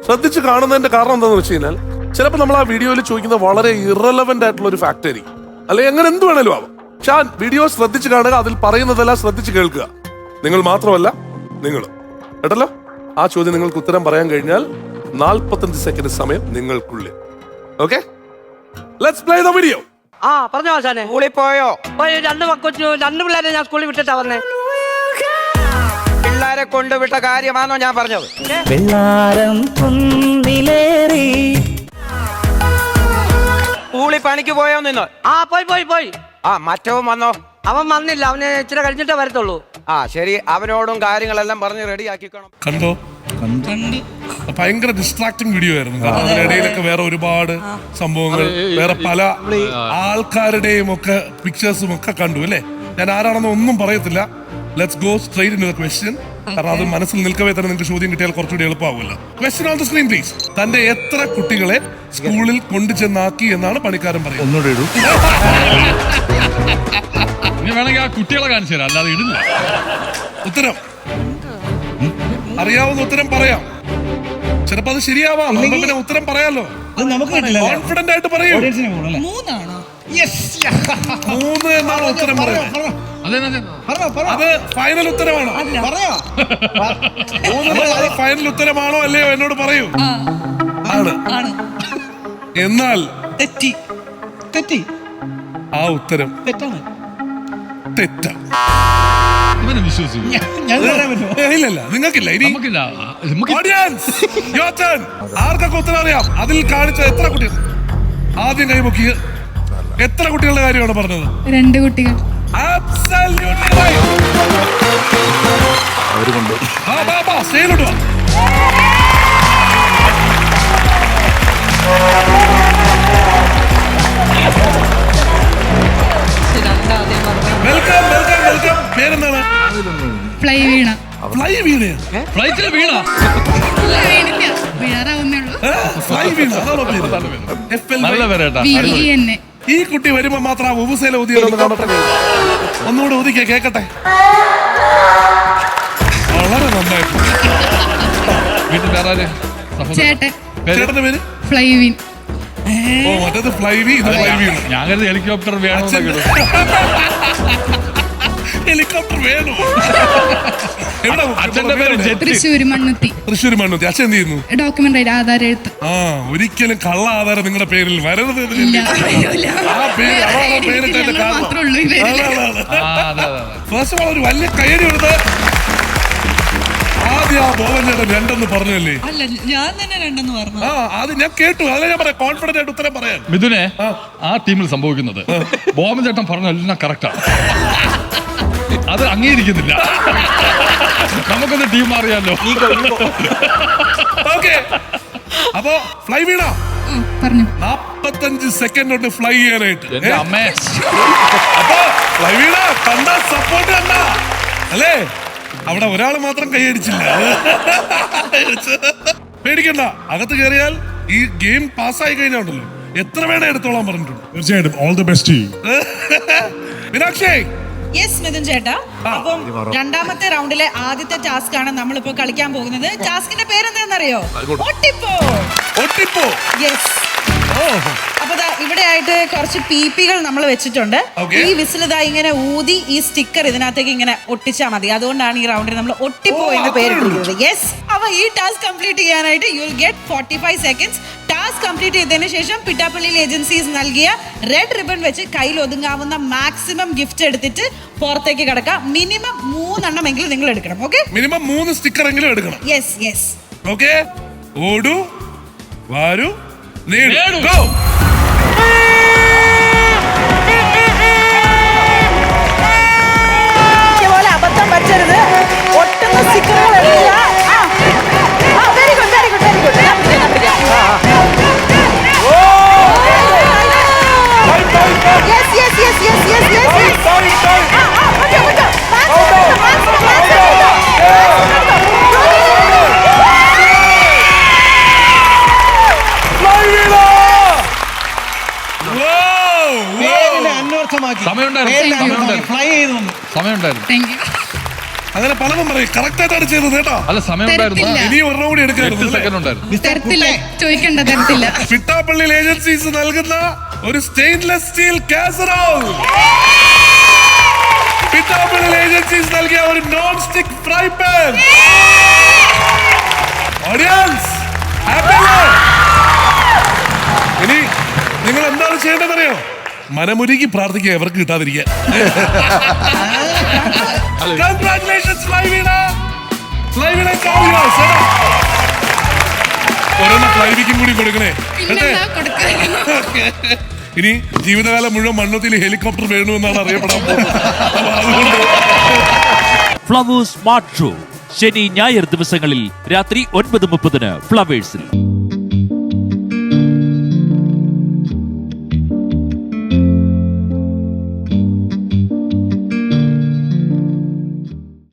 ശ്രദ്ധിച്ച് കാണുന്നതിന്റെ കാരണം എന്താണെന്ന് വെച്ച് കഴിഞ്ഞാൽ ചിലപ്പോൾ നമ്മൾ ആ വീഡിയോയിൽ ചോദിക്കുന്ന വളരെ ഇറലവന്റ് ആയിട്ടുള്ള ഒരു ഫാക്ട് ആയിരിക്കും, അല്ലെങ്കിൽ അങ്ങനെ എന്ത് വേണേലും ആവാം. പക്ഷെ ആ വീഡിയോ ശ്രദ്ധിച്ച് കാണുക, അതിൽ പറയുന്നതെല്ലാം ശ്രദ്ധിച്ച് കേൾക്കുക. നിങ്ങൾ മാത്രമല്ല, നിങ്ങൾ കേട്ടല്ലോ. ആ ചോദ്യം നിങ്ങൾക്ക് ഉത്തരം പറയാൻ കഴിഞ്ഞാൽ 45 സെക്കൻഡ് സമയം നിങ്ങൾക്കുള്ളിൽ. Okay, let's play the video. ആ പറഞ്ഞോ ആശാനെ. സ്കൂളിൽ പോയോ? രണ്ട് പിള്ളേരെ ഞാൻ സ്കൂളിൽ വിട്ടിട്ടാ വന്നേ. പിള്ളേരെ കൊണ്ടുവിട്ട കാര്യമാണോ ഞാൻ പറഞ്ഞത്? വെള്ളാരം കുന്നിലേറി സ്കൂളിൽ പണിക്ക് പോയോ നിന്ന്? ആ പോയി. ആ മറ്റവൻ വന്നോ? അവൻ വന്നില്ല, അവന് ഇച്ചിരി കഴിഞ്ഞിട്ടേ വരത്തുള്ളൂ. ആ ശരി, അവനോടും കാര്യങ്ങളെല്ലാം പറഞ്ഞ് റെഡിയാക്കിക്കണം. കണ്ടോ? ഭയങ്കര ഡിസ്ട്രാക്ടിങ് വീഡിയോ ആയിരുന്നു. അതിനിടയിലൊക്കെ വേറെ ഒരുപാട് സംഭവങ്ങൾ, വേറെ പല ആൾക്കാരുടെയും ഒക്കെ പിക്ചേഴ്സും ഒക്കെ കണ്ടു അല്ലേ. ഞാൻ ആരാണെന്ന് ഒന്നും പറയത്തില്ല. Let's go straight into the question. കാരണം അത് മനസ്സിൽ നിൽക്കവേ തന്നെ നിങ്ങൾക്ക് ചോദ്യം കിട്ടിയാൽ കുറച്ചുകൂടി എളുപ്പമാവുമല്ലോ. Question on the screen please. തന്റെ എത്ര കുട്ടികളെ സ്കൂളിൽ കൊണ്ടുചെന്നാക്കി എന്നാണ് പണിക്കാരൻ പറയുന്നത്? ഒന്നുകൂടെ ഇടൂ. നീ വേണമെങ്കിൽ ആ കുട്ടികളെ കാണിച്ചു തരാം, അല്ലാതെ ഇടില്ല. ഉത്തരം അറിയാവുന്ന ഉത്തരം പറയാം, ചിലപ്പോ അത് ശരിയാവാം. പിന്നെ ഉത്തരം പറയാലോ, കോൺഫിഡന്റ് ആയിട്ട് പറയൂ. 3 എന്നാണ് ഉത്തരം പറയുന്നത്. അത് ഫൈനൽ ഉത്തരമാണോ? 3 ഫൈനൽ ഉത്തരമാണോ അല്ലയോ എന്നോട് പറയൂ. ആണ്. എന്നാൽ തെറ്റി ആ ഉത്തരം തെറ്റാ. ഇല്ല, നിങ്ങൾക്കില്ല. ഇനി ഓഡിയൻസ്, your turn. ആർക്കൊക്കെ ഉത്തരം അറിയാം? അതിൽ കാണിച്ച എത്ര കുട്ടികൾ? ആദ്യം കൈമുക്കി എത്ര കുട്ടികളുടെ കാര്യമാണ് പറഞ്ഞത്? 2 കുട്ടികൾ. Absolutely right. സ്റ്റേജിലോട്ട് വാ. വെൽക്കം. പേരെന്താണ്? ഫ്ലൈ വീണ. ഫ്ലൈ വീണ? ഫ്ലൈറ്റിൽ വീണ? വീണില്ല, വീഴാറാവുന്നേ ഉള്ളൂ. ഫ്ലൈ വീണ അതാണോ പേര്? നല്ല പേരേട്ടാ. VEN. ഈ കുട്ടി വരുമ്പോ മാത്രം ആ ഉബുസേല ഊതിയൊന്ന് കാണട്ടെ. ഒന്നുകൂടെ ഊതിക്കേ, കേക്കട്ടെ. വളരെ നന്നായിട്ട്. വീട്ടിൽ വേറെ ആര്? ചേട്ടന്റെ പേര്? ഫ്ലൈവിൻ. ഓ, മറ്റേത് ഫ്ലൈവി, ഇത് ഫ്ലൈ വീണ. ഞാൻ കരുതി ഹെലികോപ്റ്റർ വേണോ. ഹെലികോപ്റ്റർ വേണോ? അച്ഛന്റെ പേര് ജെറ്റ്. തൃശ്ശൂർ മണ്ണുത്തി. അച്ഛൻ എന്ത് ചെയ്യുന്നു? ഡോക്യുമെന്റ് ആധാരം എഴുത്ത്. ആ, ഒരിക്കലും കള്ള ആധാരം നിങ്ങളുടെ പേരിൽ വരരുത്. മാത്രമേ ഉള്ളൂ ഈ പേരിൽ. ഫസ്റ്റ് ഓഫ് ഓൾ ഒരു വലിയ കയ്യടി കൊടുത്ത്. ആദ്യം ആ ബോബൻ ചേട്ടൻ 2 പറഞ്ഞല്ലേ? അല്ല, ഞാൻ തന്നെ 2 പറഞ്ഞു. ആ, അത് ഞാൻ കേട്ടു. അതെ ഞാൻ പറയാം, കോൺഫിഡന്റ് ആയിട്ട് ഉത്തരം പറയാൻ. മിഥുനെ, ആ ടീമിൽ സംഭവിക്കുന്നത് ബോബൻ ചേട്ടൻ പറഞ്ഞ എല്ലാം കറക്റ്റാ. അത് അംഗീകരിക്കുന്നില്ല. നമുക്കൊന്ന് ടീം മാറിയാലോ. ഓക്കെ, അപ്പോ ഫ്ലൈ വീണ പറഞ്ഞു. 45 സെക്കൻഡ് കൊണ്ട് ഫ്ലൈ ചെയ്യാനായിട്ട്. എന്റെ അമ്മേ, അപ്പൊ ഫ്ലൈ വീണ കണ്ട സപ്പോർട്ട് കണ്ട അല്ലേ? അവിടെ ഒരാൾ മാത്രം കൈയടിച്ചില്ല. പേടിക്കണ്ട, അകത്ത് കയറിയാൽ ഈ ഗെയിം പാസ്സായി കഴിഞ്ഞുണ്ടല്ലോ, എത്ര വേണേ എടുത്തോളാൻ പറഞ്ഞിട്ടുണ്ട്. തീർച്ചയായിട്ടും all the best to you. Meenakshi. Yes Mithun ചേട്ടാ. അപ്പം 2ാമത്തെ റൗണ്ടിലെ ആദ്യത്തെ ടാസ്ക് ആണ് നമ്മളിപ്പോ കളിക്കാൻ പോകുന്നത്. ടാസ്കിന്റെ പേരെന്താണെന്നറിയോ? ഒട്ടിപ്പോ. യെസ്. അപ്പൊ ഇവിടെ ആയിട്ട് കുറച്ച് പീപ്പികൾ നമ്മൾ വെച്ചിട്ടുണ്ട്. ഈ വിസിൽ ഇങ്ങനെ ഊതി ഈ സ്റ്റിക്കർ ഇതിനകത്തേക്ക് ഇങ്ങനെ ഒട്ടിച്ചാൽ മതി. അതുകൊണ്ടാണ് ഈ റൗണ്ടിൽ നമ്മൾ ഒട്ടിപ്പോ എന്ന് പേരിട്ടിട്ടുള്ളത്. യെസ്. അപ്പൊ ഈ ടാസ്ക് കംപ്ലീറ്റ് ചെയ്യാനായിട്ട് you will get 45 seconds. Task complete ചെയ്തതിനു ശേഷം പിട്ടാപ്പള്ളി ഏജൻസീസ് നൽകിയ റെഡ് റിബൺ വെച്ച് കയ്യിൽ ഒതുങ്ങാവുന്ന മാക്സിമം ഗിഫ്റ്റ് എടുത്തിട്ട് പുറത്തേക്ക് കിടക്കാം. മിനിമം 3 എങ്കിലും നിങ്ങൾ എടുക്കണം. ഓക്കെ, മിനിമം 3 സ്റ്റിക്കർ എങ്കിലും എടുക്കണം. യെസ്. ഓക്കെ, ഓടു വാരു നേടു. ഗോ. പോലെ അബദ്ധം പറ്റരുത്. ഒട്ടുന്ന സ്റ്റിക്കറുകൾ എടുക്കുക. Very good. സമയമുണ്ടായിരുന്നു. Thank you. അങ്ങനെ പലതും പറയും. കറക്റ്റ് ആയിട്ടാണ് ചെയ്തത് കേട്ടോ. അല്ല സമയം ഉണ്ടായിരുന്നു. തരത്തില്ല. ഇനി ഒരെണ്ണം കൂടി 8 എടുക്കായിരുന്നു. സെക്കൻഡ് ഉണ്ടായിരുന്നു. തരത്തില്ല, ചോദിക്കണ്ട, തരത്തില്ല. പിട്ടാപ്പള്ളി ഏജൻസീസ് നൽകുന്ന ഒരു stainless steel casserole, Pittappilly agencies നൽകിയ ഒരു non stick fry pan. Audience ഇനി നിങ്ങൾ എന്താണ് ചെയ്യേണ്ടതെന്നറിയോ? മനമുരുകി പ്രാർത്ഥിക്കുക എവർക്ക് കിട്ടാതിരിക്കാൻ. Congratulations, Flyvina. Flyvina is all yours. ഒരെണ്ണം ഫ്ലൈവിക്കും കൂടി കൊടുക്കണേ. പിന്നെന്താ കൊടുക്കാൻ? ഇനി ജീവിതകാലം മുഴുവൻ മണ്ണുത്തിൽ ഹെലികോപ്റ്റർ വേണമെന്നാണ് അറിയപ്പെടാൻ പോകുന്നത്. അപ്പൊ അതുകൊണ്ട് ഫ്ലവേഴ്സ് സ്മാർട്ട് ഷോ ശനി ഞായർ ദിവസങ്ങളിൽ രാത്രി 9:30 ഫ്ലവേഴ്സിൽ.